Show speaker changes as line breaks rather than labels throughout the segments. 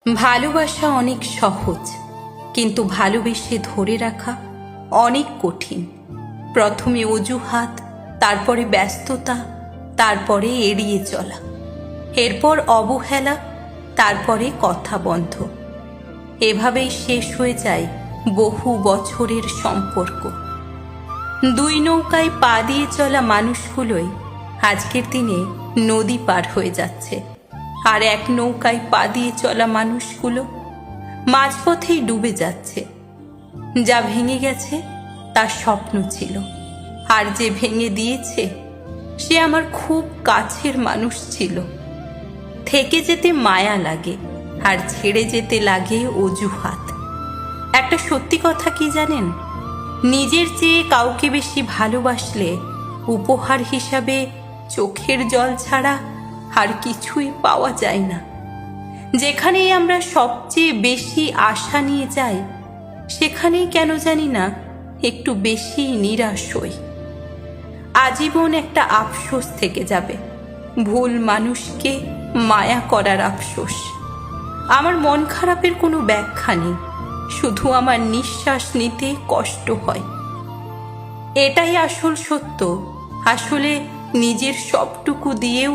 ভালোবাসা অনেক সহজ, কিন্তু ভালোবেসে ধরে রাখা অনেক কঠিন। প্রথমে অজুহাত, তারপরে ব্যস্ততা, তারপরে এড়িয়ে চলা, এরপর অবহেলা, তারপরে কথা বন্ধ। এভাবেই শেষ হয়ে যায় বহু বছরের সম্পর্ক। দুই নৌকায় পা দিয়ে চলা মানুষগুলোই আজকের দিনে নদী পার হয়ে যাচ্ছে, আর এক নৌকায় পা দিয়ে চলা মানুষগুলো মাঝপথেই ডুবে যাচ্ছে। যা ভেঙে গেছে তার স্বপ্ন ছিল, আর যে ভেঙে দিয়েছে সে আমার খুব কাছের মানুষ ছিল। থেকে যেতে মায়া লাগে, আর ছেড়ে যেতে লাগে অজুহাত। একটা সত্যি কথা কি জানেন, নিজের চেয়ে কাউকে বেশি ভালোবাসলে উপহার হিসাবে চোখের জল ছাড়া আর কিছুই পাওয়া যায় না। যেখানেই আমরা সবচেয়ে বেশি আশা নিয়ে যাই, সেখানেই কেন জানি না একটু বেশি নিরাশ হই। আজীবন একটা আফসোস থেকে যাবে, ভুল মানুষকে মায়া করার আফসোস। আমার মন খারাপের কোনো ব্যাখ্যা নেই, শুধু আমার নিঃশ্বাস নিতে কষ্ট হয়। এটাই আসল সত্য। আসলে নিজের সবটুকু দিয়েও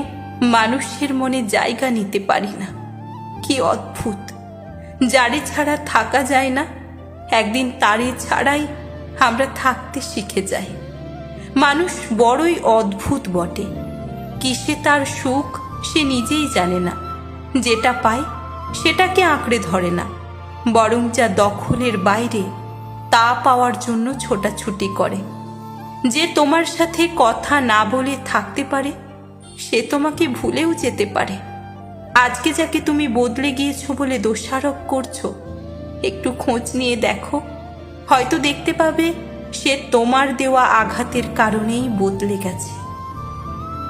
মানুষের মনে জায়গা নিতে পারি না। কি অদ্ভুত, যারে ছাড়া থাকা যায় না, একদিন তারে ছাড়াই আমরা থাকতে শিখে যাই। মানুষ বড়ই অদ্ভুত বটে। কিসে তার সুখ সে নিজেই জানে না। যেটা পায় সেটাকে আঁকড়ে ধরে না, বরং যা দখলের বাইরে তা পাওয়ার জন্য ছোটাছুটি করে। যে তোমার সাথে কথা না বলে থাকতে পারে, সে তোমাকে ভুলেও যেতে পারে। আজকে যাকে তুমি বদলে গিয়েছো বলে দোষারোপ করছো, একটু খোঁজ নিয়ে দেখো, হয়তো দেখতে পাবে সে তোমার দেওয়া আঘাতের কারণেই বদলে গেছে।